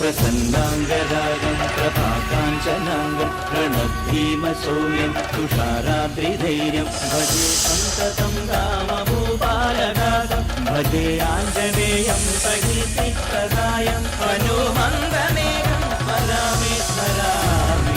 प्रसन्नाङ्गरागं प्रभाकाञ्चनाङ्गं प्रणभीमसौम्यं तुषाराद्रिधैर्यं भजे सन्ततं रामभूपालदासं भजे आञ्जनेयं सहितिप्रदायं हनुमन्दमेकं स्मरामि स्मरामि।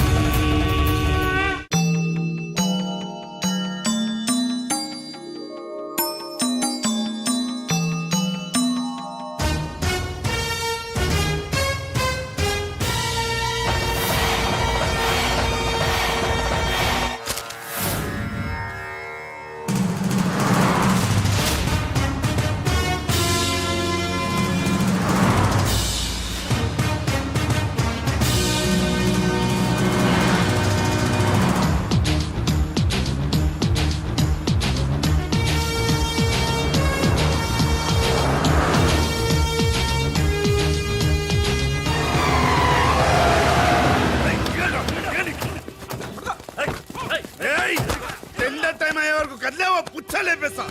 పుచ్చలేపేస్తా.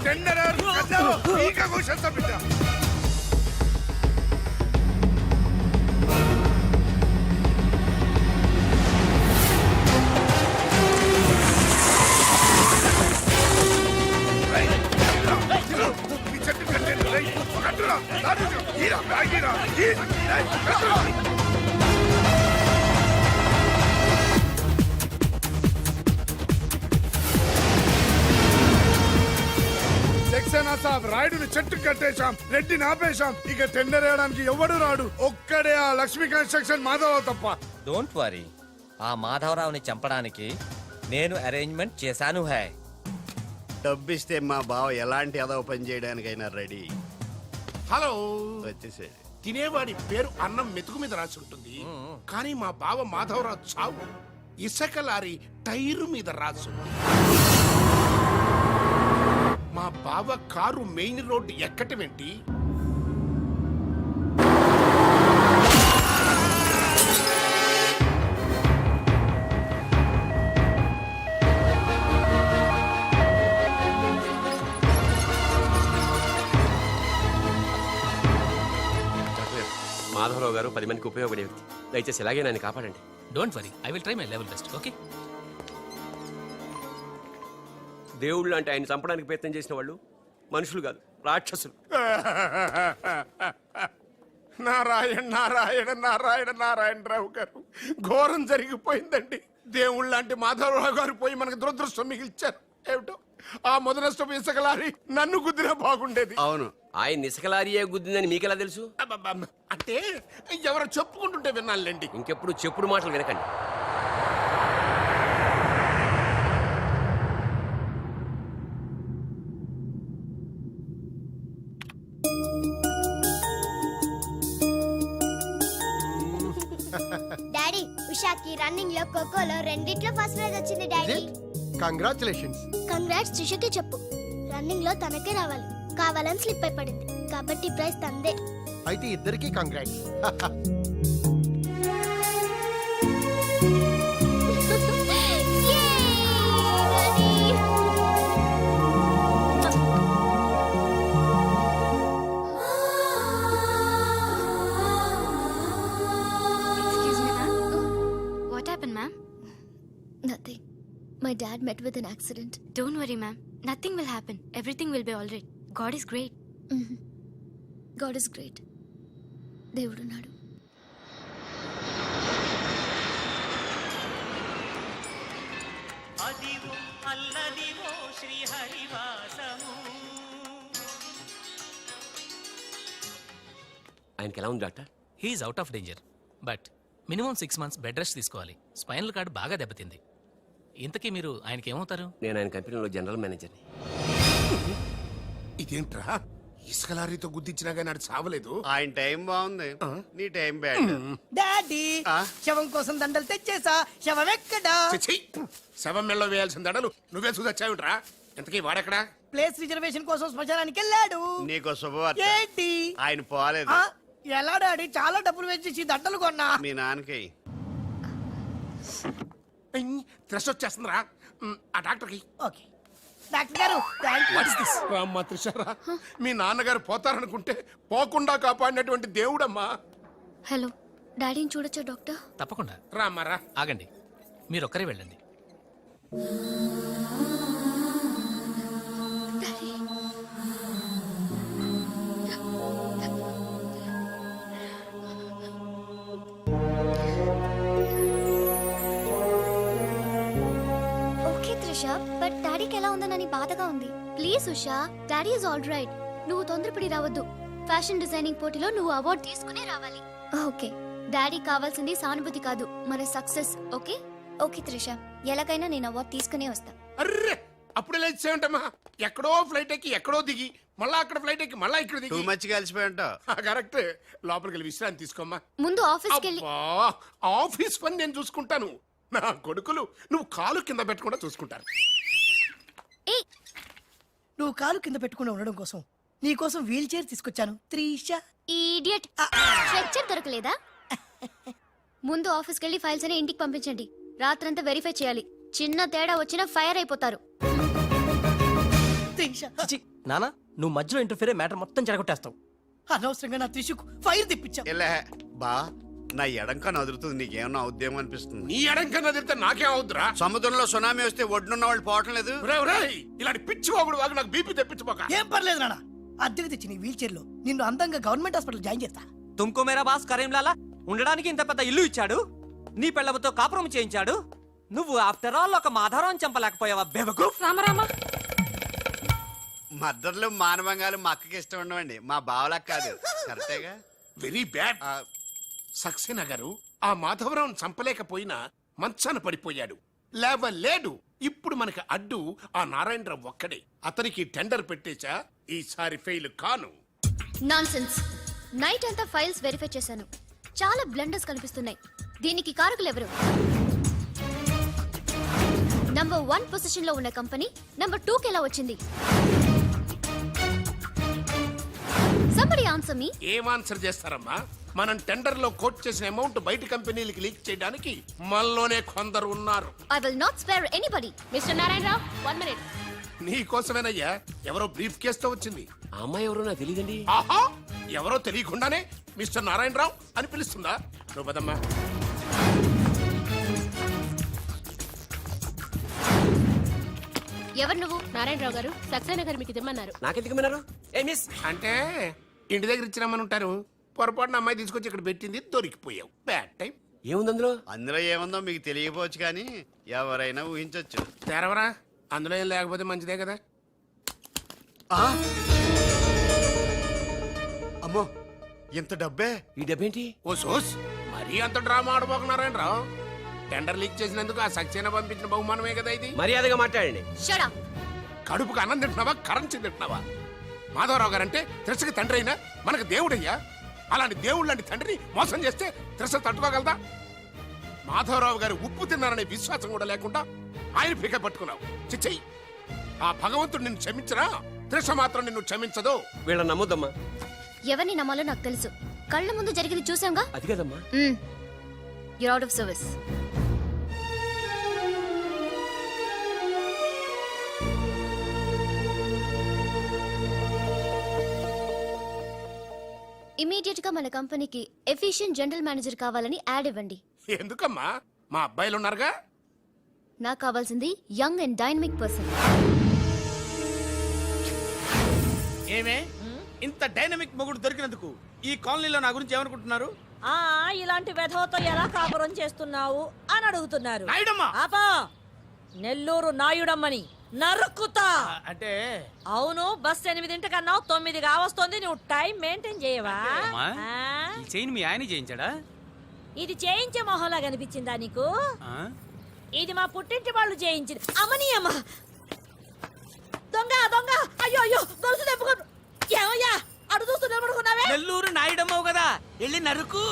టెండర్ ఇంకా క్వశ్చన్స్ బిడ్డ. రాయుడుని చెట్టు కట్టేశాం, రెడ్డిని ఆపేశాం. ఇక టెండర్ వేయడానికి ఎవడు రాడు. ఒక్కడే ఆ లక్ష్మీ కన్స్ట్రక్షన్ మాధవరావు తప్ప. డోంట్ వరీ, ఆ మాధవరావుని చంపడానికి నేను అరేంజ్మెంట్ చేశాను. హై డబ్బిస్తే మా బావ ఎలాంటి అదవ పని చేయడానికైనా రెడీ. హలో, వచ్చేసాడు. తినేవాడి పేరు అన్నం మెతుకు మీద రాసి ఉంటుంది, కానీ మా బావ మాధవరావు చావు ఇసుక లారీ టైరు మీద రాసు. మా బావ కారు మెయిన్ రోడ్డు ఎక్కటమేంటి? మాధవరావు గారు 10 మందికి ఉపయోగపడే వ్యక్తి. దయచేసి ఇలాగే నన్ను కాపాడండి. Don't worry, I will try my level best. Okay, దేవుళ్ళు అంటే ఆయన చంపడానికి ప్రయత్నం చేసిన వాళ్ళు మనుషులు కాదు, రాక్షసులు. నారాయణ నారాయణ నారాయణ నారాయణరావు గారు, ఘోరం జరిగిపోయిందండి. దేవుళ్ళు లాంటి మాధవరావు గారు పోయి మనకు దురదృష్టం మిగిల్చారు. ఏమిటో ఆ మొదనష్టం ఇసుకలారి నన్ను గుద్దినా బాగుండేది. అవును, ఆయన ఇసుకలారియే గుద్దిందని మీకెలా తెలుసు? అంటే ఎవరో చెప్పుకుంటుంటే విన్నానులేండి. ఇంకెప్పుడు చెప్పుడు మాటలు వినకండి. డాడీ, ఉషాకి రన్నింగ్ లో ఖోఖోలో రెండిట్లో ఫస్ట్ ప్రైజ్ వచ్చింది డాడీ. కంగ్రాచులేషన్స్. కంగ్రాట్స్ సుషకి చెప్పు. రన్నింగ్ లో తనకే రావాలి, కావాలని స్లిప్ అయి పడింది కాబట్టి ప్రైజ్ తందే. అయితే ఇద్దరికి congrats. Nothing. My dad met with an accident. Don't worry, ma'am. Nothing will happen. Everything will be all right. God is great. God is great. దేవుడు నాడు. అదివో అల్లదివో శ్రీహరివాసము. ఆయనకి ఎలా ఉంది doctor? He's out of danger, but minimum 6 months bed rest తీసుకోవాలి. Spinal cord బాగా దెబ్బతింది. ఇంతకీ మీరు ఆయనకి ఏమవుతారు? నేను ఆయన కంపెనీలో జనరల్ మేనేజర్ని. ఇదేంట్రా, ఇసుక లారీతో గుద్దించినా కానీ అది చావలేదు. ఆయన టైం బాగుంది, నీ టైం బ్యాడ్. డాడీ, శవం కోసం దండలు తెచ్చేసా. శవం ఎక్కడా? శవం మెళ్ళో వేయాల్సిన దడలు నువ్వే చూసొచ్చావుట్రా. ఇంతకీ వాడెక్కడా? ప్లేస్ రిజర్వేషన్ కోసం శ్మశానానికి వెళ్ళాడు. నీకో శుభవార్త. ఏంటి? ఆయన పోలేదు. ఆ, ఎలా డాడీ? చాలా డబ్బులు వేసేసి దండలు కొన్నా. మీ నాన్నకి త్రెస్ వచ్చేస్తుందిరా. ఆ డాక్టర్కి ఓకే డాక్టర్ గారు థ్యాంక్ యూ. అమ్మా త్రిషారా, మీ నాన్నగారు పోతారనుకుంటే పోకుండా కాపాడినటువంటి దేవుడమ్మా. హలో డాడీని చూడొచ్చా డాక్టర్? తప్పకుండా. రామ్మారా. ఆగండి, మీరు ఒక్కరే వెళ్ళండి. ఓకే త్రిష, బట్ డాడీకి ఎలా ఉందనని బాధగా ఉంది. Please Usha, daddy is all right. నువ్వు తొందరపడి రావద్దు. ఫ్యాషన్ డిజైనింగ్ పోటీలో నువ్వు అవార్డు తీసుకునే రావాలి. ఓకే, డాడీ కావాల్సింది సానుభూతి కాదు, మన సక్సెస్. ఓకే ఓకే త్రిష, ఎలాగైనా నేను అవార్డు తీసుకునే వస్తా. అర్రే, అప్పుడే లేచేమంటమ్మా. ఎక్కడో ఫ్లైట్ ఎక్కి ఎక్కడో దిగి మళ్ళా అక్కడ ఫ్లైట్ ఎక్కి మళ్ళా ఇక్కడ టూ దిగి. మచ్ కలిసిపోయి ఉంటావు. కరెక్ట్. లోపలికి వెళ్ళి విశ్రాంతి తీసుకోమ్మా. ముందు ఆఫీస్కి వెళ్ళి అబ్బా, ఆఫీస్ పని నేను చూసుకుంటాను. నా కొడుకులు నువ్వు కాలు కింద పెట్టకుండా చూసుకుంటారు. ఏయ్, నువ్వు కాలు కింద పెట్టుకుని ఉండడం కోసం నీ కోసం వీల్ చైర్ తీసుకొచ్చాను త్రిష. ఇడియట్, స్ట్రెచ్చర్ దొరకలేదా? ముందు ఆఫీస్కి వెళ్ళి ఫైల్స్ అని ఇంటికి పంపించండి. రాత్రంతా వెరిఫై చేయాలి. చిన్న తేడా వచ్చినా ఫైర్ అయిపోతారు. త్రిష, నానా, నువ్వు మధ్యలో ఇంటర్ఫీరే మ్యాటర్ మొత్తం చెడగొట్టేస్తావు. అనవసరంగా నా త్రిషకు ఫైర్ తెప్పించావు. ఎలా బా, నా ఎడంకా నదురుతుంది. నీకేమన్నా ఉద్యమం అనిపిస్తుంది? నీ ఎడంకన్నా తిరిగితే నాకేం అవుద్దురా? సముద్రంలో సునామీ వస్తే ఒడ్డున్న వాళ్ళు పోవటం లేదు. రేయ్, రేయ్, ఇలాంటి పిచ్చి వాగుడు వాగు నాకు బీపీ తెప్పించుకోక. ఏం పర్లేదు నాన్న, అద్దెకు తెచ్చి నీ వీల్ చైర్ లో నిన్ను అందంగా గవర్నమెంట్ హాస్పిటల్ జాయిన్ చేస్తా. తుమ్కో మేరా బాస్ కరీంలాలా ఉండడానికి ఇంత పెద్ద ఇల్లు ఇచ్చాడు, నీ పెళ్ళబతో కాపురం చేయించాడు. నువ్వు ఆఫ్టర్ ఆల్ ఒక మాధారం చంపలేకపోయావా బెవకు? రామరామా, మద్దతులు మానవంగాలు మా అక్కకి ఇష్టం ఉండవండి, మా బావలకు కాదు. కరెక్టేగా? Very bad. ఆ, సక్సేనా గారు ఆ మాధవరావును చంపలేకపోయినా మంచాన పడిపోయాడు, లేవలేడు. ఇప్పుడు మనకి అడ్డు ఆ నారాయణరావు ఒక్కడే. అతనికి టెండర్ పెట్టేచా, ఈసారి ఫెయిల్ కాను. నాన్సెన్స్. నైట్ అంతా ఫైల్స్ వెరిఫై చేశాను. చాలా బ్లండర్స్ కనిపిస్తున్నాయి. దీనికి కారకులు ఎవరు? నంబర్ 1 పొజిషన్ లో ఉన్న కంపెనీ నంబర్ 2 కి ఎలా వచ్చింది? Somebody answer me. ఏం ఆన్సర్ చేస్తారమ్మా? మనం టెండర్ లో కోట్ చేసిన అమౌంట్ బయట కంపెనీలకి లీక్ చేయడానికి మనలోనే కొందరు ఉన్నారు. I will not spare anybody. Mister Narayana Rao 1 minute. నీ కోసమేనయ్యా. ఎవరో బ్రీఫ్ కేసుతో వచ్చింది. ఆ అమ్మాయి ఎవరో నాకు తెలియదండి. ఆహా, ఎవరో తెలియకుండానే మిస్టర్ నారాయణరావు అని పిలుస్తుందా? నువ్వు పదమ్మా. ఎవరు నువ్వు? నారాయణరావు గారు సక్సేనా గారు మీకు ఇమ్మన్నారు. నాకెందుకు విన్నారు? ఏ మిస్, అంటే ఇంటి దగ్గర ఇచ్చినామని ఉంటారు. పొరపాటున అమ్మాయి తీసుకొచ్చి ఇక్కడ పెట్టింది, దొరికిపోయావు. Bad time. ఏముంది అందులో? అందులో ఏముందో మీకు తెలియకపోవచ్చు కానీ ఎవరైనా ఊహించొచ్చు. తెరవరా, అందులో ఏం లేకపోతే మంచిదే కదా. ఆ? అమ్మో, ఇంత డబ్బే? ఈ డబ్బేంటి? ఓ సోస్, మరీ అంత డ్రామా ఆడబోకున్నారాయణరావు. టెండర్ లీక్ చేసినందుకు ఆ సక్సేనా పంపించిన బహుమానమే కదా ఇది. మర్యాదగా మాట్లాడండి. Shut up. కడుపుకు అన్నం తింటున్నావా, కరెన్సీ తింటున్నావా? మాధవరావు గారంటే త్రిసకి తండ్రి అయినా మనకు దేవుడయ్యా. అలాంటి దేవుడు లాంటి తండ్రిని మోసం చేస్తే త్రిస తట్టుకోగలదా? మాధవరావు గారు ఉప్పు తిన్నారనే విశ్వాసం కూడా లేకుండా ఆయన పీక పట్టుకున్నావు. చిచ్చయ్యి, ఆ భగవంతుడు నిన్ను క్షమించరా? త్రిష మాత్రం నిన్ను క్షమించదు. వీళ్ళని నమ్మొద్దమ్మా. ఎవరిని నమ్మాలో నాకు తెలుసు. కళ్ళ ముందు జరిగింది చూసాంగా. అది కదమ్మా. You're out of service. Immediate గా మన కంపెనీకి ఎఫిషియెంట్ జనరల్ మేనేజర్ కావాలని యాడ్ ఇవ్వండి. ఎందుకమ్మా? మా అబ్బాయిలు ఉన్నారుగా. నాకు కావాల్సింది యంగ్ అండ్ డైనమిక్ పర్సన్. ఏమే ఇంత డైనమిక్ మొగుడు దొరికినందుకు ఈ కాలనీలో నా గురించి ఏమనుకుంటున్నారు? ఇలాంటి వెధవతో ఎలా కాపురం చేస్తున్నావు అని అడుగుతున్నారు. నాయుడమ్మా! ఆపా, నెల్లూరు నాయుడమ్మని నరుక్కుతా. అంటే అవును, బస్ 8:00 9 కావస్తుంది. నువ్వు టైం మెయింటైన్ చేయవా? ఈ చైన్ మీ ఆయన చేయించాడా? ఇది చేయించే మొహంలా కనిపించిందా నీకు? ఇది మా పుట్టింటి వాళ్ళు చేయించింది. అమ్మని అమ్మ, దొంగ దొంగ! అయ్యో అయ్యో, గొలుసు తెప్పుకో. ఏమయ్యా అడు చూస్తూ నిలబడుకున్నావే? నెల్లూరు నాయుడమ్మవు కదా, వెళ్ళి నరుకు.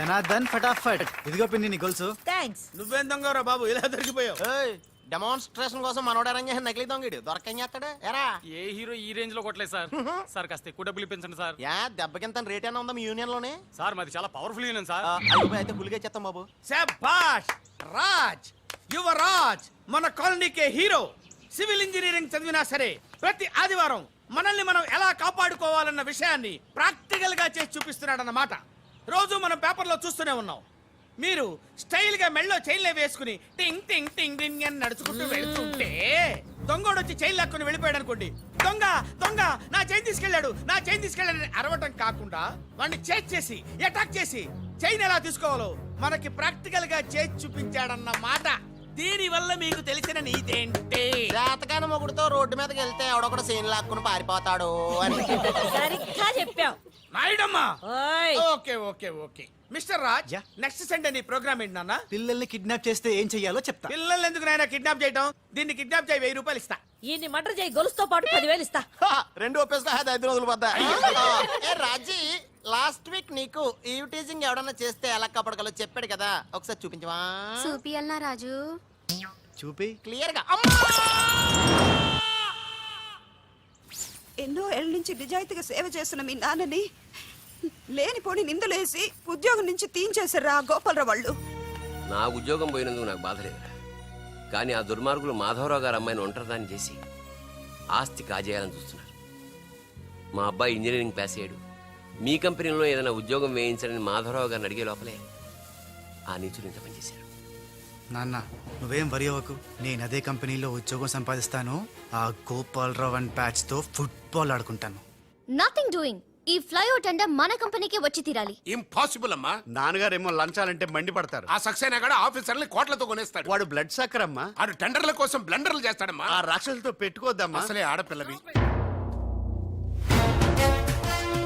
ధనాధన్ ఫటాఫట్ ఇదిగో పిన్ని నీ గొలుసు. థ్యాంక్స్. నువ్వేం దొంగరా బాబు ఇలా దొరికిపోయావు? డెమాన్స్ట్రేషన్ కోసం మనోడు అరేంజ్ చేసిన నకిలీ దొంగడు దొరకం చేస్తాడు ఎరా ఏ హీరో ఈ రేంజ్ లో కొట్టలేదు సార్. సార్ కాస్త ఎక్కువ డబ్బులు ఇప్పించండి సార్. యా దెబ్బకింత రేట్ అయినా ఉందా మీ యూనియన్ లోనే సార్ మాది చాలా పవర్ఫుల్ యూనియన్ సార్. అయితే గులిగా చేస్తాం బాబు. శభాష్ రాజ్, యువరాజ్, మన కాలనీకే హీరో. సివిల్ ఇంజనీరింగ్ చదివినా సరే ప్రతి ఆదివారం మనల్ని మనం ఎలా కాపాడుకోవాలన్న విషయాన్ని ప్రాక్టికల్ గా చేసి చూపిస్తున్నాడన్నమాట. రోజు మనం పేపర్లో చూస్తూనే ఉన్నాం. మీరు స్టైల్ గా మెళ్ళో చైన్లే వేసుకుని టింగ్ టింగ్ టింగ్ టింగ్ అని నడుచుకుంటూ వెళ్తుంటే దొంగోడు వచ్చి చైన్ లాక్కుని వెళ్ళిపోయాడు అనుకోండి. దొంగ దొంగ నా చైన్ తీసుకెళ్ళాడు, నా చైన్ తీసుకెళ్ళాడు అరవటం కాకుండా వాడిని చేజ్ చేసి అటాక్ చేసి చైన్ ఎలా తీసుకోవాలో మనకి ప్రాక్టికల్ గా చేసి చూపించాడన్న మాట. దీని వల్ల మీకు తెలిసిన నీతేంటి? జాతకాన మొగుడుతో రోడ్డు మీదకి వెళ్తే ఎవడొకడు సీన్ లాక్కుని పారిపోతాడు అని. సరిగ్గా చెప్పావు. నాయుడమ్మా. ఓయ్. Okay okay okay mister Raj, next Sunday నీ ప్రోగ్రామ్ ఏంటి నాన్న? పిల్లల్ని కిడ్నాప్ చేస్తే ఏం చెయ్యాలో చెప్తా. పిల్లల్ని ఎందుకు నాయన కిడ్నాప్ చేయటం? దీన్ని కిడ్నాప్ చేయి, 1000 రూపాయలు ఇస్తా. ఈయన్ని మటర్ చేయి, గొలుసుతో పాటు 10,000 ఇస్తా. రెండు ఒప్పేసుకో 5 రోజులు పడ్డా. ఏ రాజీ, లాస్ట్ వీక్ నీకు ఈ టీజింగ్ ఎవడన్నా చేస్తే ఎలా కాపాడగలో చెప్పాడు కదా, ఒకసారి చూపించవా? చూపియల్నా రాజు? చూపి. క్లియర్ గా. ఎన్నో ఏళ్ళ నుంచి నిజాయితీగా సేవ చేస్తున్న మీ నాన్నని లేనిపోని నిందలేసి ఉద్యోగం నుంచి తీయించేశారు ఆ గోపాలరావు వాళ్ళు. నా ఉద్యోగం పోయినందుకు నాకు బాధ లేదురా, కానీ ఆ దుర్మార్గులు మాధవరావు గారు అమ్మాయిని ఒంటరిదాన్ని చేసి ఆస్తి కాజేయాలని చూస్తున్నారు. మా అబ్బాయి ఇంజనీరింగ్ పాస్ అయ్యాడు, మీ కంపెనీలో ఏదైనా ఉద్యోగం వేయించాలని మాధవరావు గారిని అడిగే లోపలే ఆ నీచులు ఇంత పనిచేశారు. నాన్న నువ్వేం వరి అవ్వకు, నేను అదే కంపెనీలో ఉద్యోగం సంపాదిస్తాను. ఆ గోపాలరావు అండ్ బ్యాచ్ తో ఫుట్బాల్ ఆడుకుంటాను. Nothing doing. ఈ ఫ్లైఓవర్ టెండర్ మన కంపెనీకే వచ్చి తీరాలి. ఇంపాసిబుల్ అమ్మా. నాన్నగారేమో లంచాలంటే మండిపడతారు. ఆ సక్సేనా కూడా ఆఫీసర్ని కోట్లతో కొనేస్తాడు. వాడు బ్లడ్ సక్కర్ అమ్మా. ఆడు టెండర్ల కోసం బ్లండర్లు చేస్తాడమ్మా. ఆ రాక్షసులతో పెట్టుకోద్దమ్మా. అసలే ఆడపిల్లవి.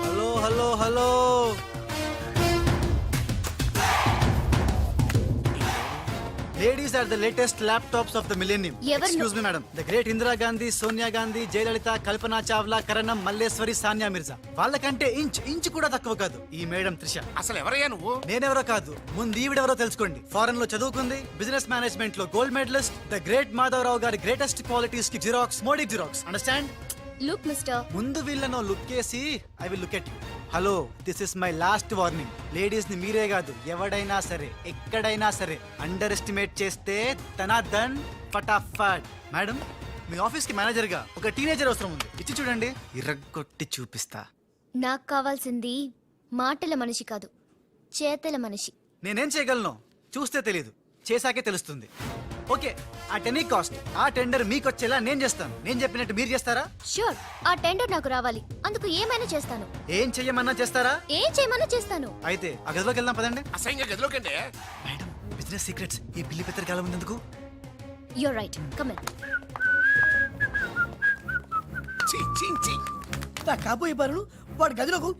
Hello hello hello, ladies are the latest laptops of the millennium. ఎవరు? Excuse me madam. The great Indira Gandhi, Sonia Gandhi, Jayalalitha, Kalpana Chawla, Karnam, Malleswari, Sania Mirza. వాళ్ళకంటే ఇంచ్ కూడా తక్కువ కాదు ఈ మేడం త్రిష. అసలు ఎవరయ్యా నువ్వు? నేనెవరో కాదు, ముందు ఈవిడెవరో తెలుసుకోండి. ఫారెన్ లో చదువుకుంది, బిజినెస్ మేనేజ్మెంట్ లో gold medalist. The great Madhava Rao గారి గ్రేటెస్ట్ క్వాలిటీస్ కి జిరాక్స్, మోడీ జిరాక్స్. అండర్స్టాండ్? లుక్ మిస్టర్, ముందు వీళ్ళను లుక్ చేసి I will look at you. Hello, this is my last warning. Ladies ని మీరే కాదు, ఎవడైనా సరే ఎక్కడైనా సరే అండర్ ఎస్టిమేట్ చేస్తే ధనాధన్ ఫటాఫట్. మేడం, మీ ఆఫీస్ కి మేనేజర్ గా ఒక టీనేజర్ అవసరం ఉంది. ఇచ్చి చూడండి, ఇరగొట్టి చూపిస్తా. నాకు కావాల్సింది మాటల మనిషి కాదు, చేతల మనిషి. నేనేం చేయగలను చూస్తే తెలియదు, చేశాకే తెలుస్తుంది. ఓకే, ఆ టెనీ కాస్ట్, ఆ టెండర్ మీకు వచ్చేలా నేను చేస్తాను. నేను చెప్పినట్టు మీరు చేస్తారా? ష్యూర్, ఆ టెండర్ నాకు రావాలి. అందుకు ఏమైనా చేస్తాను. ఏం చెయ్యమన్నా చేస్తారా? ఏం చేయమన్నా చేస్తాను. అయితే ఆ గదిలోకి వెళ్దాం పదండి. అసహ్యంగా గదిలోకండి. మేడం, బిజినెస్ సీక్రెట్స్ ఈ పిల్లి పెద్దరు కాలం ఉన్నందుకు. You're right, come in. నా కాబోయే బారులు వాడు గదిలోకు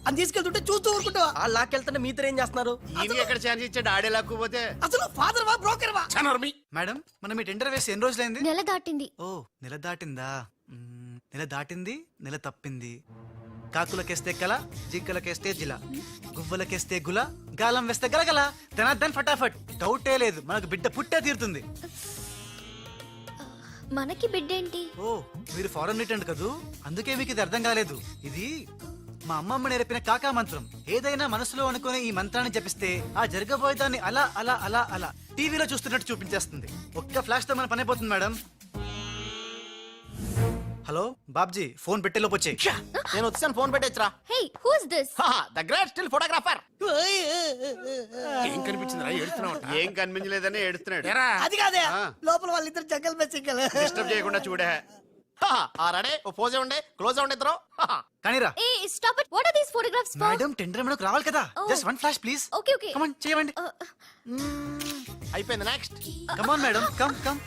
అని తీసుకెళ్తుంటే చూస్తూ ఊరుకుంటావా? ఆ లాక్కెళ్తుంటే మీతో ఏం చేస్తున్నారు? ఈయన ఎక్కడ ఛాన్స్ ఇచ్చాడు? ఆడే లాక్కుపోతే. అసలు ఫాదర్ వా బ్రోకర్ వా? చనర్మి. మేడం, మనం ఈ టెండర్ వేసి ఎన్ని రోజులైంది? నెల దాటింది. ఓ, నెల దాటిందా? నెల దాటింది, నెల తప్పింది. కాకులకేస్తే కల, జింకలకేస్తే జిల, గువ్వలకేస్తే గుల, గాలం వేస్తే గలగల. ధనాధన్ ఫటాఫట్. డౌటే లేదు, మనకు బిడ్డ పుట్టే తీరుతుంది. మనకి బిడ్డేంటి? ఓ, మీరు ఫారెన్ రిటర్న్ కదూ, అందుకే మీకు ఇది అర్థం కాలేదు. ఇది మా అమ్మమ్మ నేర్పిన కాకా మంత్రం. ఏదైనా మనసులో అనుకుని ఈ మంత్రాన్ని జపిస్తే ఆ జరగబోయేదాన్ని అలా అలా అలా అలా టీవీలో చూస్తున్నట్టు చూపించేస్తుంది. ఒక్క ఫ్లాష్ తో మన పని అయిపోతుంది మేడం. హలో బాబ్జీ, ఫోన్ పెట్టేలోపు వచ్చే. నేను వచ్చాను, ఫోన్ పెట్టేచ్చరా. Hey, who is this? The great still photographer. ఏం కనిపించిందిరా? ఏడుస్తున్నావు? ఏం కనిపించలేదని ఏడుస్తున్నాడు. అది కాదే, ఆ. లోపల వాళ్ళిద్దరు జంగల్ మే సింగల్. డిస్టర్బ్ చేయకుండా చూడే. రెడీ, ఓ పోజే ఉండే, క్లోజ్ ఉండే ఇద్దరు. కానీరా hey stop it. What are these photographs for? Madam, tender మనకు రావాలి కదా. Just one flash please. Okay okay. Come on, చేయండి. అయిపోయింది, next. Come on madam, come come.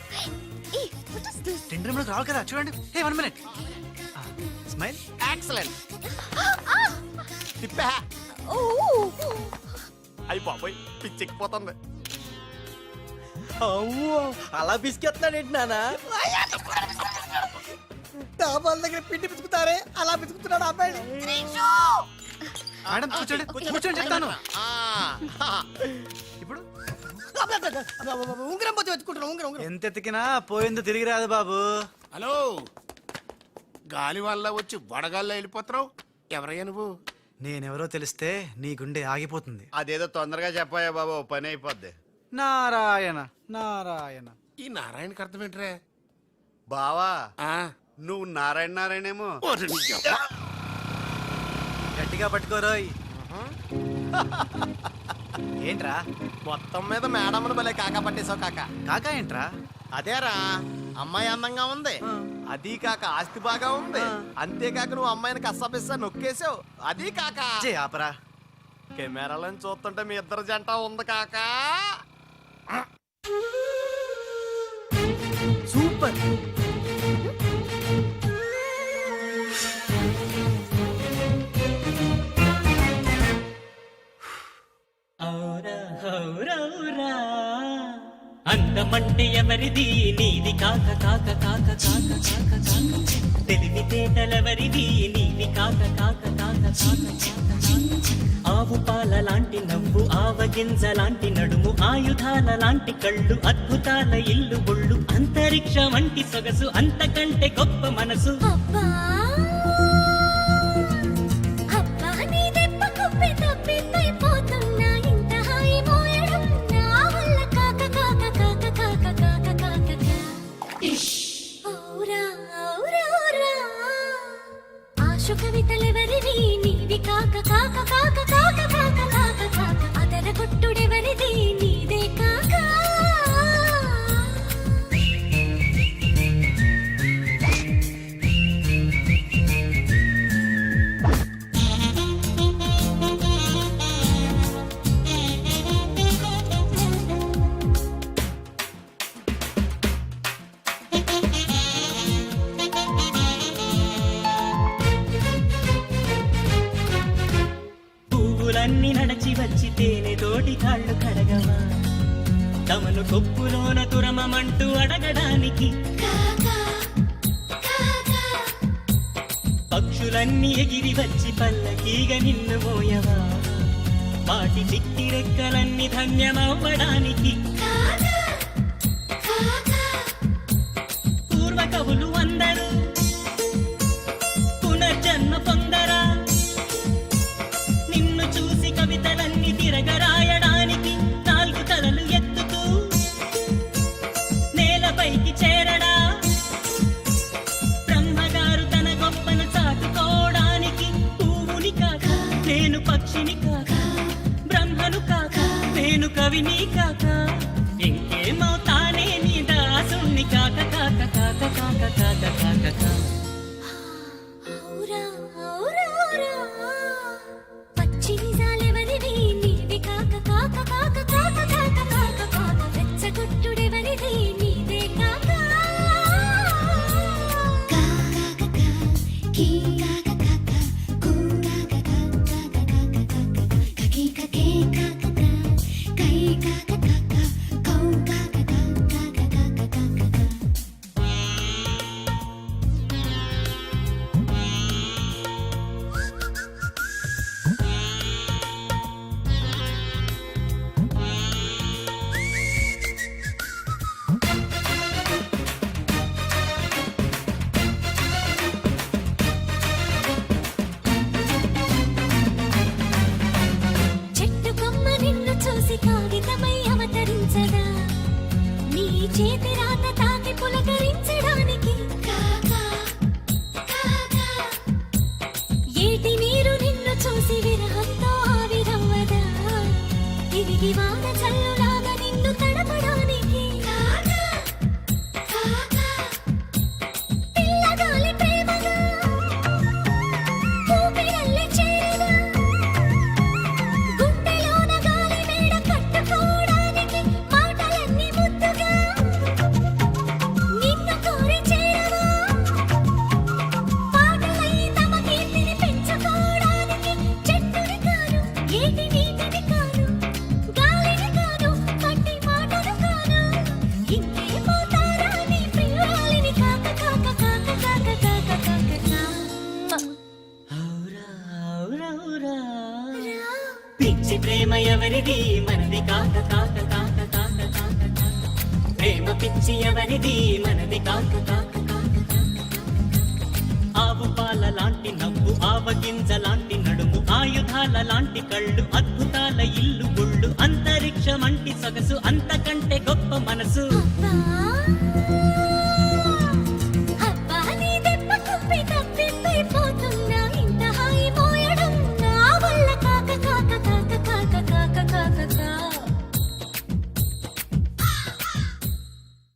Hey what is this? Tender మనకు రావాలి కదా, చూడండి. Hey, 1 minute. స్మైల్. ఎక్సలెంట్. తిప్పా. ఓ, అయిపోయి పిచ్చెక్కిపోతుంది. అలా బిస్కెత్తాడేంటి నాన్న? డాబాల దగ్గర పిండి పిసుకుతారే అలా పిసుకుతున్నాడు అబ్బాయి. మేడం కూర్చోండి కూర్చోండి చెప్తాను. ఇప్పుడు ఉంగరం పోతే వెతుకుంటున్నా ఉంగరం ఎంత ఎతికినా పోయింది తిరిగి రాదు బాబు. హలో, గాలి వల్ల వచ్చి వడగాల్లో వెళ్ళిపోతున్నావు. ఎవరయ్యా నువ్వు? నేనెవరో తెలిస్తే నీ గుండె ఆగిపోతుంది. అదేదో తొందరగా చెప్పాయా బాబు, ఓ పని అయిపోద్ది. నారాయణ నారాయణ. ఈ నారాయణకి అర్థం ఏంట్రా? బావా ఆ, నువ్వు నారాయణ నారాయణేమో. ఓరి నీ యవ్వ. గట్టిగా పట్టుకోరోయ్. ఏంట్రా మొత్తం మీద మేడంను భలే కాకా పట్టేశావు కాకా. కాకా ఏంట్రా? అదేరా, అమ్మాయి అందంగా ఉంది, అది కాక ఆస్తి బాగా ఉంది, అంతేకాక నువ్వు అమ్మాయిని కష్టపిస్తా నొక్కేసావు, అది కాక జే ఆపరా. కెమెరాలను చూస్తుంటే మీ ఇద్దరు జంట ఉంది కాక. సూపర్. అందమంటే ఎవరిది నీది కాక కాక కాక కాక కాక కాక తెలివితేటలెవరిది నీది కాక కాక కాక కాక కాక ఆవు పాల లాంటి నవ్వు ఆవగింజ లాంటి నడుము ఆయుధాల లాంటి కళ్ళు అద్భుతాల ఇల్లు బొళ్ళు అంతరిక్ష వంటి సొగసు అంతకంటే గొప్ప మనసు అబ్బా అబ్బా నీ దెబ్బ కుప్పి తప్పిపోతున్నా ఇంత హాయి మోయడం నా వల్ల కాక కాక కాక కాక కాక కాక ఔరా ఔరా ఔరా ఆశు కవితలెవరివి నీవి కాక కాక కాక కాక కాక కాక కాక అదర కొట్టుడెవరిది నీదే కాక పువ్వులన్నీ నడచి వచ్చి తేనె తోటి కాళ్ళు కడగవా తమను కొప్పులోన తురమమంటూ అడగడానికి పక్షులన్నీ ఎగిరి వచ్చి పల్లకీగా నిన్ను మోయవా వాటి చిట్టి రెక్కలన్నీ ధన్యమవ్వడానికి పూర్వ కవులు అందరూ పునర్జన్మ పొందరా నిన్ను చూసి కవితలన్నీ తిరగరాయడానికి నాలుగు తలలు ఎత్తుతూ నేలపైకి చేరడా బ్రహ్మగారు తన గొప్పను చాటుకోవడానికి పువ్వుని కాక నేను పక్షిని కాక బ్రహ్మను కాక నేను కవిని కాక ఇంకేమవుతానే నీ దాసుణ్ణి కాక కాక కాక కాక కాక కాక కాక ఔరా ఔరా ఔరా పచ్చి నిజాలెవరివి నీవి కాక కాక కాక కాక కాక కాక కాక రెచ్చగొట్టుడెవరిది నీదే కాక కాక కీ కాక కాక కూ కాక కాక కాక కీ కకే కాక కై కాక కాక కౌ కాక కాక కాక కాక చెట్టు కొమ్మ నిన్ను చూసి కాగితమై అవతరించదా నీ చేతి రాత తాకి పులకరించడానికి కాకా కాకా ఏటి నీరు నిన్ను చూసి విరహంతో ఆవిరవ్వదా తిరిగి వాన చల్లులాగా నిన్ను తడపడానికి కాకా కాకా పిల్లగాలి ప్రేమగా ఊపిరల్లే చేరదా గుండెలోన గాలి మేడ కట్టుకోవడానికి మాటలన్నీ ముద్దుగా నిన్ను కోరి చేరవా పాటలై తమ కీర్తిని పెంచుకోవడానికి చెట్టుని కాను ఏటి నీటిని కాను గాలిని కాను పిచ్చి ప్రేమ ఎవరిది మనది కాక కాక కాక కాక కాక కాక ప్రేమ పిచ్చి ఎవరిది మనది కాక కాక కాక ఆవు పాల లాంటి నవ్వు ఆవగింజ లాంటి నడుము ఆయుధాల లాంటి కళ్ళు అద్భుతాల ఇల్లు గుళ్ళు అంతరిక్షమంటి సొగసు అంతకంటే గొప్ప మనసు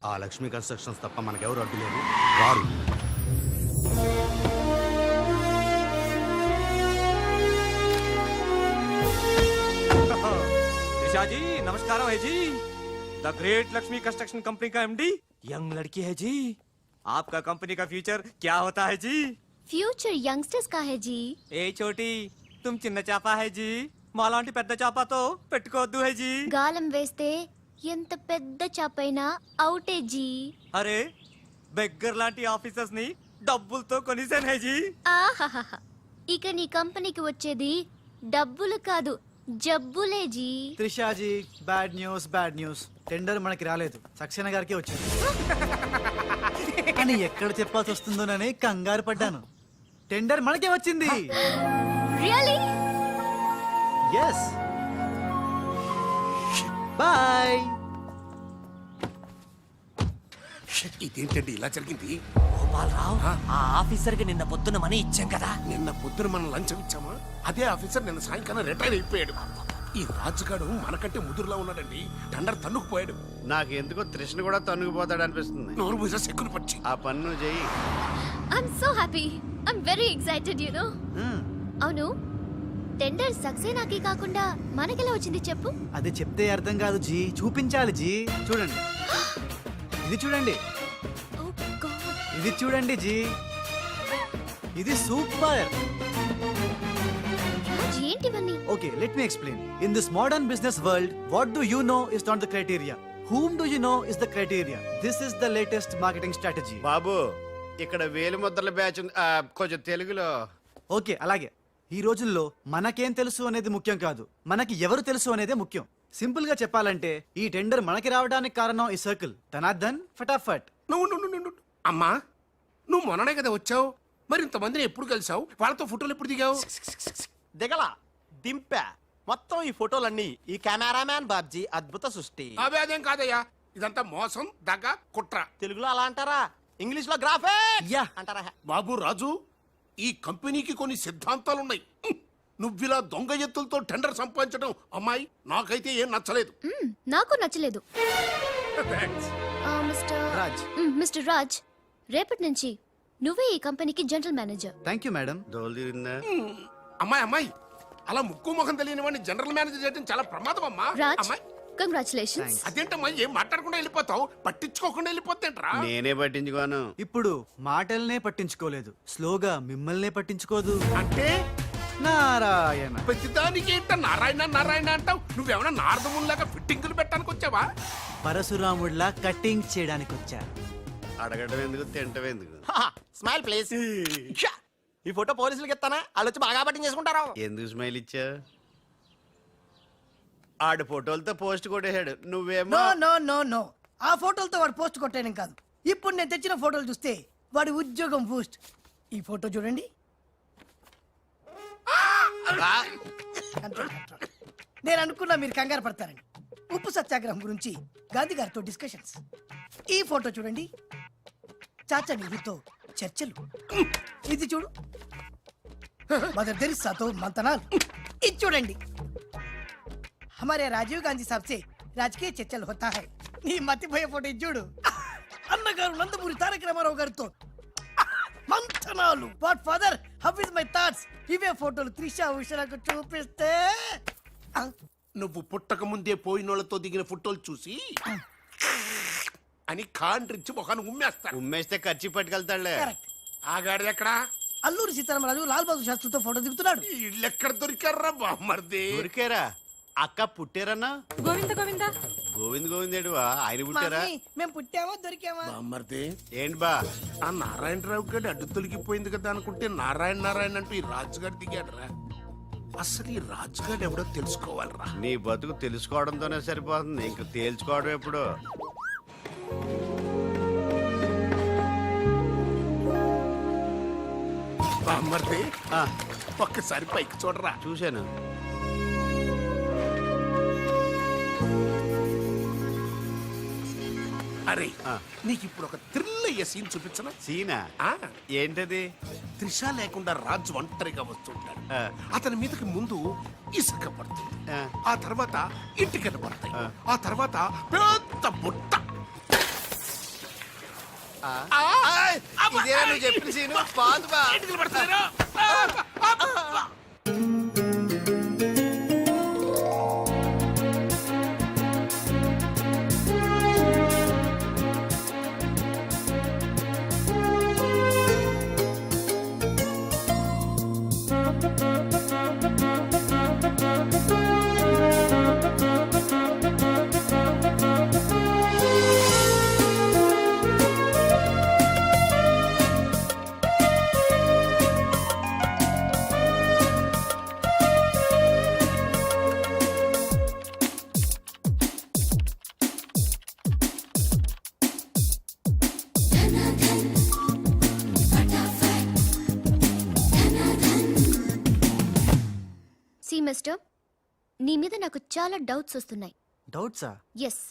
ఆ లక్ష్మీ కన్స్ట్రక్షన్స్ తప్ప మనకెవరు అడ్డు లేరు రారు. निशा जी नमस्कार है ji. The great Lakshmi construction company का एमडी यंग लड़की है जी। आपका कंपनी का फ्यूचर क्या होता है जी? ఫ్యూచర్ యంగ్స్టర్స్ కా హై జీ. ఏ చోटी तुम చిన్న చాప है जी, మాలాంటి పెద్ద చాపతో పెట్టుకోవద్దు है जी. గాలం వేస్తే ఎంత పెద్ద చాపైనా అవుటే జీ. అరే బెగ్గర్ లాంటి ఆఫీసర్స్ ని డబ్బులతో కొనిసాను है जी. ఆహాహాహా. ఇక నీ కంపెనీకి వచ్చేది డబ్బులు కాదు జబ్బులే ji. Trishaji bad news. Tender మనకి రాలేదు, సక్సేనా గారికి వచ్చింది. అని ఎక్కడ చెప్పాల్సి వస్తుందోనని కంగారు పడ్డాను. టెండర్ మనకే వచ్చింది. రియల్లీ? ఎస్. బాయ్. ఇదేంటండి ఇలా జరిగింది? గోపాలరావు, ఆ ఆఫీసర్ కి నిన్న పొద్దున మనీ ఇచ్చాం కదా. నిన్న పొద్దున మనం లంచం ఇచ్చామా? అదే ఆఫీసర్ నిన్న సాయంకాలం రిటైర్ అయిపోయాడు. ఈ రాజుగాడు మనకంటే ముదురులా ఉన్నాడండి. టండర్ తన్నుకుపోయాడు. నాకు ఎందుకో తృష్ణ కూడా తన్నుకుపోతాడు అనిపిస్తుంది. నోరు మూసే సెక్కులు పచ్చి. ఆ పన్ను చెయ్యి. I'm so happy. I'm very excited you know. అవును, టెండర్ సక్సేనాకి కాకుండా మనకెలా వచ్చింది చెప్పు? అది చెప్తే అర్థం కాదు జీ, చూపించాలి జీ. చూడండి, ఇది చూడండి, Oh God. ఇది చూడండి జీ, ఇది సూపర్. రాజ్, ఏంటివన్నీ? Okay, let me explain. In this modern business world, what do you know is not the criteria. Whom do you know is the criteria. This is the latest marketing strategy. బాబు, ఇక్కడ వేలు ముద్రల batch ఉంది. కొంచెం తెలుగులో. Okay, అలాగే. ఈ రోజుల్లో మనకేం తెలుసు అనేది ముఖ్యం కాదు, మనకి ఎవరు తెలుసు అనేదే ముఖ్యం. సింపుల్ గా చెప్పాలంటే ఈ టెండర్ మనకి రావడానికి కారణం ఈ సర్కిల్ ధనార్దన్ ఫటాఫట్. నువ్వు అమ్మా, నువ్వు మొన్ననే కదా వచ్చావు. మరి ఇంతమందిని ఎప్పుడు కలిసావు? వాళ్ళతో ఫోటోలు ఎప్పుడు దిగావు? దిగల దింపా. మొత్తం ఈ ఫోటోలన్నీ ఈ కెమెరామ్యాన్ బాబ్జీ అద్భుత సృష్టి. అవే అదేం కాదయ్యా, ఇదంతా మోసం, దగ్గ, కుట్ర. తెలుగులో అలా అంటారా? ఇంగ్లీష్ లో గ్రాఫే అంటారా? బాబు రాజు, ఈ కంపెనీకి కొన్ని సిద్ధాంతాలున్నాయి. నువ్విలా దొంగ ఎత్తులతో టెండర్ సంపాదించడం అమ్మాయి నాకైతే ఏం నచ్చలేదు. నాకు నచ్చలేదు. Thanks. రాజ్. మిస్టర్ రాజ్, రేపటి నుంచి నువ్వే ఈ కంపెనీకి general manager. Thank you madam. అమ్మాయి అలా ముక్కు ముఖం తెలియని వాడిని జనరల్ మేనేజర్ చేయడం చాలా ప్రమాదం అమ్మా. రాజ్, అమ్మాయి కంగ్రాచులేషన్స్. అదేంటమ్మా, ఏం మాట్లాడకుండా వెళ్ళిపోతావు? పట్టించుకోకుండా వెళ్ళిపోతేంట్రా? నేనే పట్టించుకోను. ఇప్పుడు మాటల్నే పట్టించుకోలేదు, స్లోగా మిమ్మల్నే పట్టించుకోదు. అంటే నారాయణ. ప్రతిదానికి ఏంట నారాయణ నారాయణ అంటావు? నువ్వేమన్నా నారదముల్లాగా ఫిట్టింగులు పెట్టడానికి వచ్చావా? పరశురాముడిలా కటింగ్ చేయడానికి వచ్చా. అడగడం ఎందుకు, తింటం ఎందుకు? Smile please. ఈ ఫోటో పోలీసులకి ఇస్తానా? వాళ్ళు వచ్చి బాగా పట్టింగ్ చేసుకుంటారు. ఎందుకు స్మైల్ ఇచ్చా? ఆడు ఫోటోలతో పోస్ట్ కొట్టేశాడు, నువ్వేమో. నో, ఆ ఫోటోలతో వాడు పోస్ట్ కొట్టేయడం కాదు. ఇప్పుడు నేను తెచ్చిన ఫోటోలు చూస్తే వాడి ఉద్యోగం బూస్ట్. ఈ ఫోటో చూడండి. నేను అనుకున్నా మీరు కంగారు పడతారని. ఉప్పు సత్యాగ్రహం గురించి గాంధీ గారితో డిస్కషన్స్. ఈ ఫోటో చూడండి, చాచా నెహ్రూతో చర్చలు. ఇది చూడు, మదర్ తెరిసాతో మంతనాలు. ఇది చూడండి, हमारे राजीव गांधी साहब से राजकीय चर्चल होता है. నీ మతిపోయే ఫోటో ఇది చూడు, అన్నగారు నందమూరి తారక రామారావు గారితో మంతనాలు. What father, how is my thoughts. ఇవే ఫోటోలు త్రిషా ఉషలకు చూపిస్తే నువ్వు పుట్టక ముందే పోయినోళ్లతో దిగిన ఫోటోలు చూసి అని కాండ్రించి మొహాన్ని ఉమ్మేస్తాను. ఉమ్మేస్తే ఖర్చు పట్టుకెళ్తాడులే. ఆగాడు ఎక్కడా? అల్లూరి సీతారామరాజు లాల్ బహదూర్ శాస్త్రితో ఫోటో దిగుతున్నాడు. ఇల్లు ఎక్కడ దొరికారా బామ్మర్ది? దొరికారా? అక్క పుట్టారన్నా? గోవింద గోవింద గోవిందేడువా? ఆయన పుట్టారా? మేము పుట్టామా దొరికామా? బామ్మర్ది ఏంటి బా? ఆ నారాయణరావు గారి అడ్డు తొలగిపోయింది కదా అనుకుంటే నారాయణ నారాయణ అంటూ ఈ రాజుగారు దిగాడరా. అసలు ఈ రాజుగారు ఎవడో తెలుసుకోవాలరా. నీ బతుకు తెలుసుకోవడంతోనే సరిపోతుంది, ఇంక తేల్చుకోవడం ఎప్పుడు. బామ్మర్ది, ఒక్కసారి పైకి చూడరా. చూశాను. అరే నీకు ఇప్పుడు ఒక థ్రిల్ అయ్యే సీన్ చూపించనా? సీనా? ఏంటది? త్రిష లేకుండా రాజు ఒంటరిగా వస్తుంటాడు. అతని మీదకి ముందు ఇసుక పడుతుంది, ఆ తర్వాత ఇటుకలు పడతాయి, ఆ తర్వాత పెద్ద బుట్ట. ఇదేనా నువ్వు చెప్పిన సీను? బాగుంది బా. ఇటుకలు పడతాయిరా. సి మిస్టర్, నీ మీద నాకు చాలా డౌట్స్ వస్తున్నాయి. డౌట్సా? ఎస్,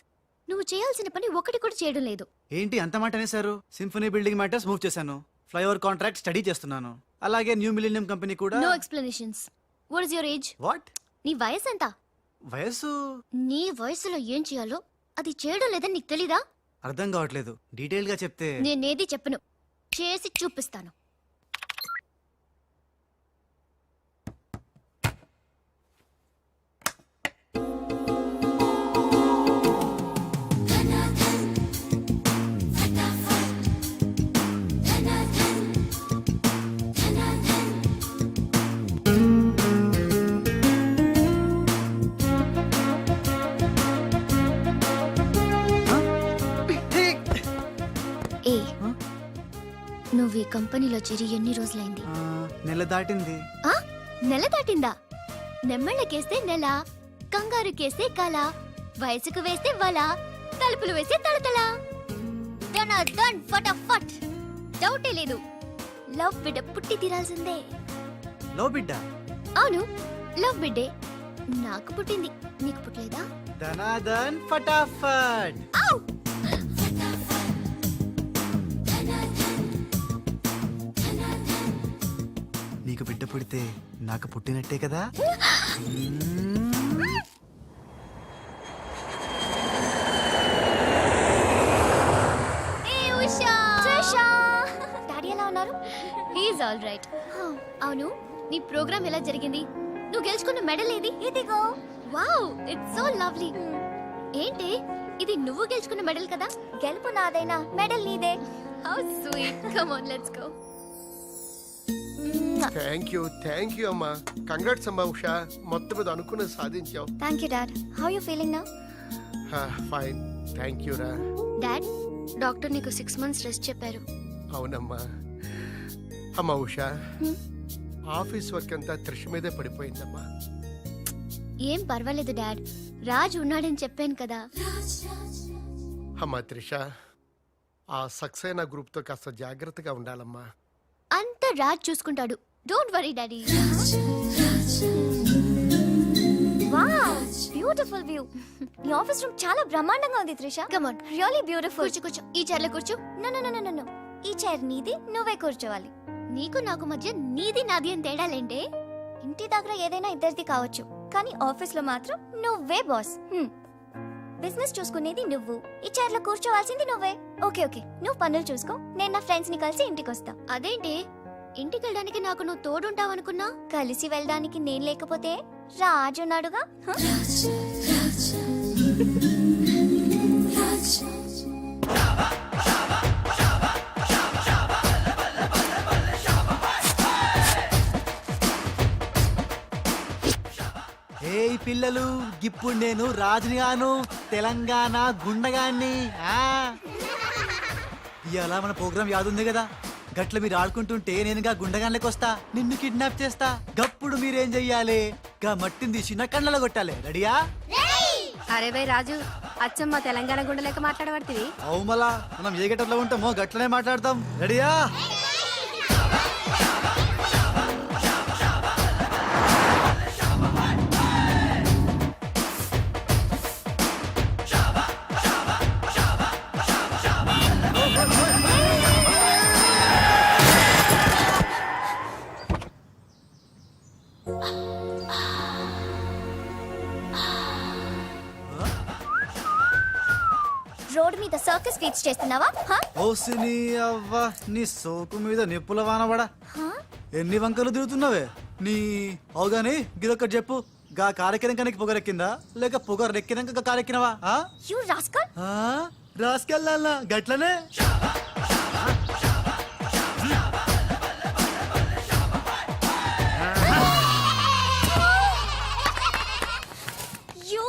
నువ్వు చేయాల్సిన పని ఒకటి కూడా చేయడం లేదు. ఏంటి అంత మాట అనేసారు? సింఫనీ బిల్డింగ్ మ్యాటర్స్ మూవ్ చేశాను, ఫ్లైఓవర్ కాంట్రాక్ట్ స్టడీ చేస్తున్నాను, అలాగే న్యూ మిలీనియం కంపెనీ కూడా. No explanations. What is your age? What? నీ వయసు ఎంత? వయసు? నీ వయసులో ఏం చేయాలో అది చేయడం లేదని నీకు తెలీదా? అర్థం కావట్లేదు, డీటెయిల్ గా చెప్తే. నేనేది చెప్పను, చేసి చూపిస్తాను. ఏ, నువ్వు ఈ కంపెనీలో చేరి ఎన్ని రోజులైంది? నెల దాటింది. ఆ? నెల దాటిందా? నెమ్మళ్ళకేస్తే నెల, కంగారుకేస్తే కల, వయసుకు వేస్తే వల, తలుపులు వేస్తే తడతల. డన్ ఫటాఫట్. డౌటే లేదు, లవ్ బిడ్డ పుట్టి తీరాల్సిందే. లవ్ బిడ్డ? అవును, లవ్ బిడ్డే. నాకు పుట్టింది, నీకు పుట్టలేదా? ధనాధన్ ఫటాఫట్. నీకు బిడ్డ పుడితే నాకు పుట్టినట్టే కదా. డాడీ ఎలా ఉన్నారు? He's all right. అవును, నీ ప్రోగ్రామ్ ఎలా జరిగింది? నువ్వు గెలుచుకున్న మెడల్ ఏది? ఇదిగో. Wow, it's so lovely. ఏంటి ఇది, నువ్వు గెలుచుకున్న మెడల్ కదా? గెలుపు నాదైనా మెడల్ నీదే. How sweet. Come on, let's go. Thank you అమ్మా. కంగ్రాట్స్ అమ్మా ఉషా, మొత్తం మీద అనుకున్నది సాధించావు. Thank you dad. How you feeling now? Fine, thank you రా. డాడ్, డాక్టర్ నీకు 6 months రెస్ట్ చెప్పారు. అవునమ్మా. అమ్మా ఉషా, ఆఫీస్ వర్క్ అంతా త్రిష మీదే పడిపోయిందమ్మా. ఏం పర్వాలేదు డాడ్, రాజ్ ఉన్నాడని చెప్పాను కదా. అమ్మా త్రిష, ఆ సక్సేనా గ్రూప్ తో కాస్త జాగ్రత్తగా ఉండాలమ్మా. అంత రాజ్ చూసుకుంటాడు, don't worry daddy. Wow, beautiful view. ఈ ఆఫీస్ రూమ్ చాలా బ్రహ్మాండంగా ఉంది Trisha. Come on, really beautiful. కూర్చో కూర్చో, ఈ చైర్ లో కూర్చో. No no no no no, ఈ చైర్ నీది, నువ్వే కూర్చోవాలి. నీకు నాకు మధ్య నీది నాది అని తేడాలేంటే? ఇంటి దగ్గర ఏదైనా ఇద్దరిది కావచ్చు, కానీ ఆఫీస్ లో మాత్రం నువ్వే బాస్. బిజినెస్ చూసుకునేది నువ్వు, ఈ చైర్ లో కూర్చోవాల్సింది నువ్వే. ఓకే ఓకే, నువ్వు పనులు చూసుకో, నేను నా ఫ్రెండ్స్ ని కలిసి ఇంటికి వస్తా. అదేంటి, ఇంటికి వెళ్ళడానికి నాకు నువ్వు తోడుంటావు అనుకున్నా? కలిసి వెళ్ళడానికి నేను లేకపోతే రాజు ఉన్నాడుగా. ఏయ్ పిల్లలు, ఇప్పుడు నేను రాజునిగాను, తెలంగాణ గుండగాన్ని. ఇవాళ మన ప్రోగ్రామ్ యాదుంది కదా, గట్ల మీరు ఆడుకుంటుంటే నేనుగా గుండగాన్లకు వస్తా, నిన్ను కిడ్నాప్ చేస్తా. గప్పుడు మీరేం చెయ్యాలి? గా మట్టిని తీసి నా కళ్ళలో కొట్టాలి. రెడీయా? అరే బై రాజు, అచ్చమ్మ తెలంగాణ గుండెలేక మాట్లాడబడుతుంది. అవు మళ్ళా మనం ఏ గట్టలో ఉంటామో గట్లనే మాట్లాడతాం. రెడీయా? రోడ్ మీద సర్కస్ ఫీట్స్ చేస్తున్నావా? ఓ సినీ అవ్వ, నీ సోకు మీద నిప్పుల వానబడా. ఎన్ని వంకలు తిరుగుతున్నావే నీ. అవుగాని గిదొక్కటి చెప్పు, గా కారెక్కినాక నీకు పొగరెక్కిందా లేక పొగరెక్కినాక కారెక్కినవా? You rascal. రాసుకెళ్ళాలా గట్లనే. యు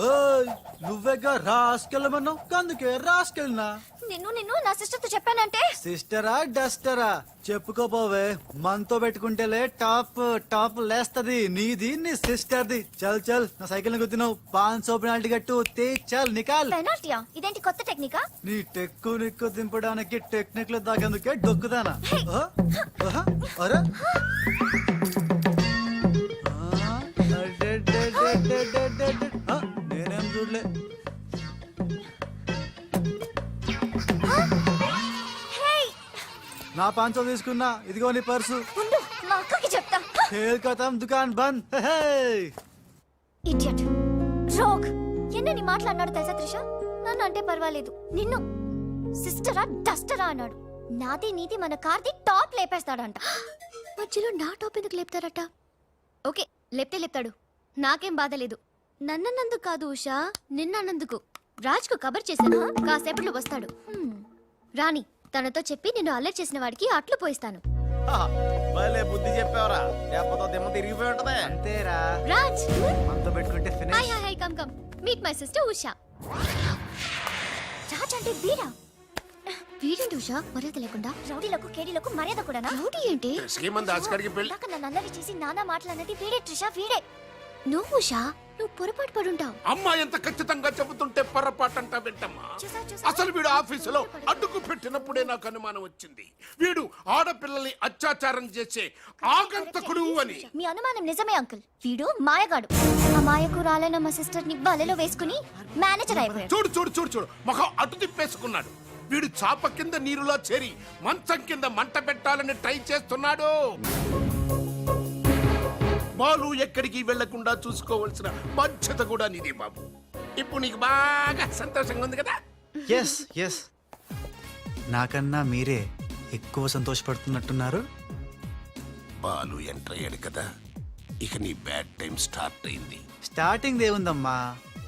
ఓయ్, నువ్వేగా రాసుకెళ్ళమన్నావు, అందుకే రాసుకెళ్ళినా. నిన్ను నా సిస్టర్ తో చెప్పానంటే. సిస్టరా డస్టరా చెప్పుకోపోవే, మనతో పెట్టుకుంటేలే టాప్ టాప్ లేస్తది. నీది నీ సిస్టర్ది. చల్ చల్, నా సైకిల్ గుద్దినావు, 500 పెనాల్టీ కట్టు. తే చల్ నికాల్. పెనాల్టీయా? ఇదేంటి కొత్త టెక్నికా? నీ టెక్కు నిక్కు దింపడానికి టెక్నిక్ లో దాగేందుకే డొక్కుదానా? అరే నేనేం చూడలే. నా 500 తీసుకున్నా, ఇదిగో నీ పర్సు. ఉండు, మా అక్కకి చెప్తా. ఖేల్ ఖతం, దుకాన్ బంద్. Idiot, rogue. ఎన్నని మాట్లాడినాడు తెలుసా త్రిష? నన్ను అంటే పర్వాలేదు, నిన్ను సిస్టరా డస్టరా అన్నాడు. నాది నీది మన కార్ది టాప్ లేపేస్తాడంట. మధ్యలో నా టాప్ ఎందుకు లేపుతారట? ఓకే, లేపితే లేపుతాడు, నాకేం బాధ లేదు. నన్నందుకు కాదు ఉషా, నిన్నందుకు. రాజ్కు కబర్ చేశాను, కాసేపట్లో వస్తాడు. రాణి, తనతో చెప్పి నిన్ను అల్లరి చేసిన వాడికి అట్లు పోయిస్తాను. బుద్ధి చెప్పావరా, లేకపోతే దిమ్మ తిరిగిపోయి ఉంటదే. అంతేరా రాజ్. మనతో పెట్టుకుంటే hi finish. Hi hi, come come, meet my sister Usha. Raj అంటే వీడా? వీడేంటి ఉషా మర్యాద లేకుండా? రౌడీలకు కేడీలకు మర్యాద కూడానా? రౌడీ ఏంటి? శ్రీమంత్ దాస్కర్కి పెళ్లి. ఇందాక నన్ను అల్లరి చేసి నానా మాటలన్నది వీడే ట్రిషా, వీడే. నువ్వు ఉషా, నువ్వు పొరపాటు పడుంటావు. అమ్మా ఎంత ఖచ్చితంగా చెబుతుంటే పొరపాటంటా వింటమ్మా. అసలు వీడు ఆఫీసులో అడ్డుకు పెట్టినప్పుడే నాకు అనుమానం వచ్చింది. వీడు ఆడపిల్లల్ని అత్యాచారం చేసే ఆగంతకుడు అని. మీ అనుమానం నిజమే అంకుల్. వీడు మాయగాడు. ఆ మాయకురాలైన మా సిస్టర్ ని బలలో వేసుకుని మేనేజర్ అయిపోయాడు. చూడు చూడు చూడు చూడు, మొహం అటు తిప్పేసుకున్నాడు. వీడు చాప కింద నీరులో చేరి మంచం కింద మంట పెట్టాలని ట్రై చేస్తున్నాడు. బాలు ఎక్కడికి వెళ్లకుండా చూసుకోవాల్సిన బాధ్యత కూడా నీదే బాబు. ఇప్పుడు నీకు బాగా సంతోషంగా ఉంది కదా? ఎస్ ఎస్, నాకన్నా మీరే ఎక్కువ సంతోషపడుతున్నట్టున్నారు. బాలు ఎంటర్ అయ్యాడు కదా, ఇక నీ బ్యాడ్ టైం స్టార్ట్ అయింది. స్టార్టింగ్ దేవుందమ్మా,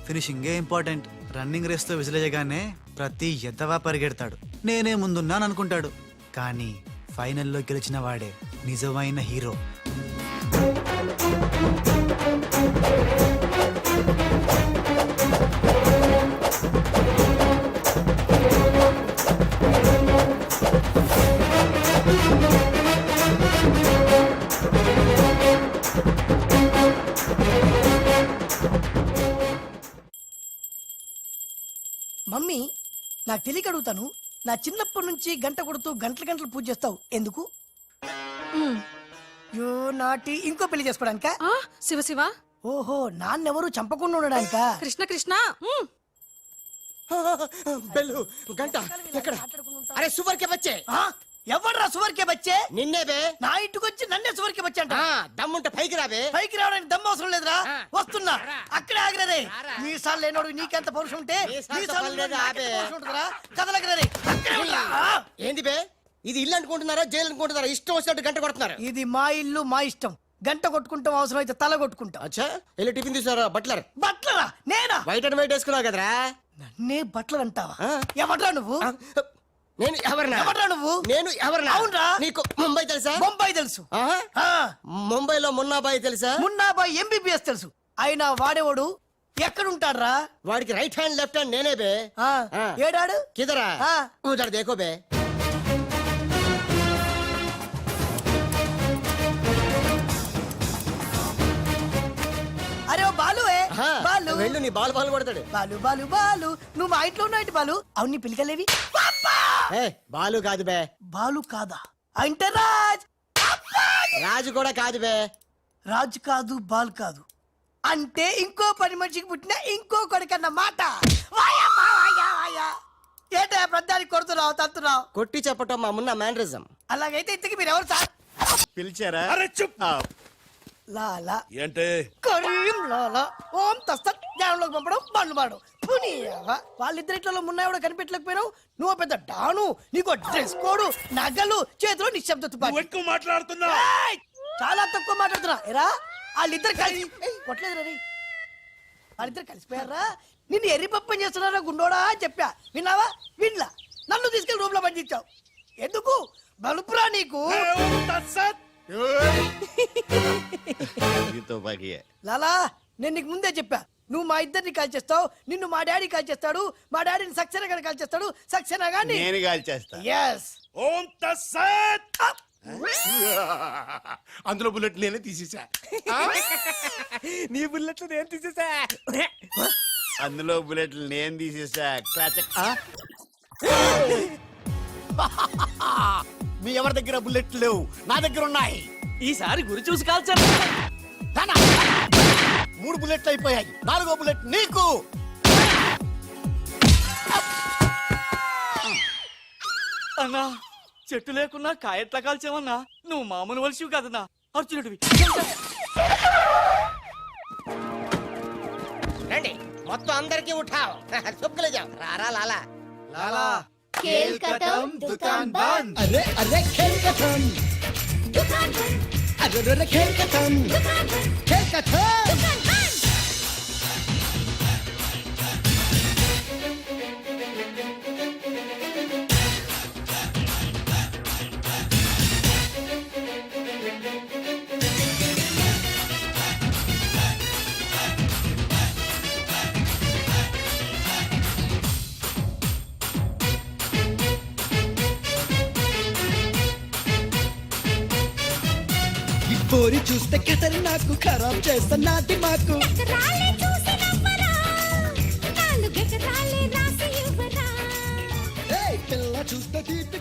ఫినిషింగే ఇంపార్టెంట్. రన్నింగ్ రేస్ తో విసిలేయగానే ప్రతి ఎద్దవా పరిగెడతాడు, నేనే ముందున్నాను అనుకుంటాడు. కానీ ఫైనల్లో గెలిచిన వాడే నిజమైన హీరో. మమ్మీ, నాకు తెలియక అడుగుతాను, నా చిన్నప్పటి నుంచి గంట కొడుతూ గంటలు గంటలు పూజ చేస్తావు ఎందుకు? యో నాటి ఇంకో పెళ్లి చేసుకోవడానికా? శివ శివ. ఓహో, నాన్నెవరు చంపకుండా ఉండడానికా? కృష్ణ కృష్ణ. బెల్లు గంట ఎక్కడ? అరే సువర్ కే బచ్చే. ఎవర్రా సువర్కే బచ్చే? నిన్నే బే. నా ఇంటికి వచ్చి నన్నే సువర్కే బచ్చే అంట. దమ్ముంటే పైకి రాబే. పైకి రావడానికి దమ్ము అవసరం లేదురా, వస్తున్నా. అక్కడే ఆగిరే. మీసాలు లేనోడు నీకెంత పౌరుషం ఉంటే మీసాలు లేనోడు నాకెంత పౌరుషం ఉంటుందిరా? కదలగిరే. అక్కడే ఉండురా. ఏంది బే, ఇది ఇల్లు అనుకుంటున్నారా జైలు అనుకుంటున్నారా? ఇష్టం వచ్చినట్టు గంట కొడుతున్నారు. ఇది మా ఇల్లు, మా ఇష్టం. గంట కొట్టుకుంటాం, అవసరం అయితే తల కొట్టుకుంటాం. అచ్చా, వెళ్ళి టిఫిన్ తీసారా? బట్లర్. బట్లరా? నేనా? వైట్ అండ్ వైట్ వేసుకున్నావు కదరా. నన్నే బట్లర్ అంటావా? ఎవడ్రా నువ్వు? నేను ఎవరినా? ఎవడ్రా నువ్వు? నేను ఎవరినా? అవునరా? నీకు ముంబై తెలుసా? ముంబై తెలుసు. ముంబైలో మున్నాబాయి తెలుసా? మున్నాబాయి ఎంబీబీఎస్ తెలుసు. అయినా వాడేవాడు ఎక్కడుంటాడ్రా? వాడికి రైట్ హ్యాండ్ లెఫ్ట్ హ్యాండ్ నేనే బే. ఏడాడు? కిదరా? ఉదర్ దేకో బే. బాలు వెళ్ళు నీ బాల్ బాల్ కొడతాడు బాలు బాలు బాలు నువ్వు మా ఇంట్లో ఉన్నావు బాలు అవును నీ పిలికలేవి బాలు కాదు బే బాలు కాదా అంటే రాజ్ రాజు కూడా కాదు బే రాజు కాదు బాల్ కాదు అంటే ఇంకో పని మనిషికి పుట్టిన ఇంకో కొడుకన్న మాట ఏంటో ప్రధానికి కొడుతున్నావు తంతున్నావు కొట్టి చెప్పటం మా మున్న మేనరిజం అలాగైతే ఇంతకి మీరు ఎవరు సార్ పిలిచారా లాలా ఏంటే కరీం లాలా ఓం తస్తత్ జ్ఞానంలోకి పంపడం బండ్లు పాడు వాళ్ళిద్దరిట్లో మున్నాయి కనిపెట్టలేకపోయినావు నువ్వు పెద్ద డాను నీకు డ్రెస్ కోడు నగలు చేతిలో నిశ్శబ్ద తుపాకీ ఎక్కువ మాట్లాడుతున్నా ఏయ్! చాలా తక్కువ మాట్లాడుతున్నా ఎరా వాళ్ళిద్దరు కలిసి కొట్టలేదు రీ వాళ్ళిద్దరు కలిసిపోయారా నిన్ను ఎర్రి పప్పని చేస్తున్నారా గుండోడా అని చెప్పా విన్నావా విన్లా నన్ను తీసుకెళ్లి రూమ్ లో పండించావు ఎందుకు బలుపురా నీకు లాలా నేను నీకు ముందే చెప్పా నువ్వు మా ఇద్దరిని కాల్ చేస్తావు నిన్ను మా డాడీ కాల్ చేస్తాడు మా డాడీని సక్సేనా గాని కాల్ చేస్తాడు సక్సేనా గాని నేను కాల్ చేస్తా ఎస్ ఓం తస్సత్ అందులో బుల్లెట్ నేనే తీసేసా నీ బుల్లెట్లు నేను తీసేసా అందులో బుల్లెట్లు నేను తీసేసా మీ ఎవరి దగ్గర బుల్లెట్లు లేవు నా దగ్గర ఉన్నాయి ఈసారి గురి చూసి కాల్చాను. 3 బుల్లెట్లు అయిపోయాయి 4వ బుల్లెట్ నీకు అన్నా చెట్టు లేకున్నా కాయట్లా కాల్చావన్నా నువ్వు మామూలు వలసివి కదన్నా అర్జునుడివి. రండి మొత్తం అందరికి ఉఠావు చుక్కలు జావు రారా లాలా లాలా खेल खत्म दुकान बंद అరే అరే ఖేల్ ఖతం दुकान बंद అరే అరే ఖేల్ ఖతం दुकान बंद ఖేల్ ఖతం दुकान बंद పోరి చూస్తే కథలు నాకు ఖరాబ్ చేస్తున్నది మాకు ఎకరాలే చూసి నవ్వరా నాలుగు ఎకరాలే రాసి ఇవ్వరా పిల్ల చూస్తే తీపి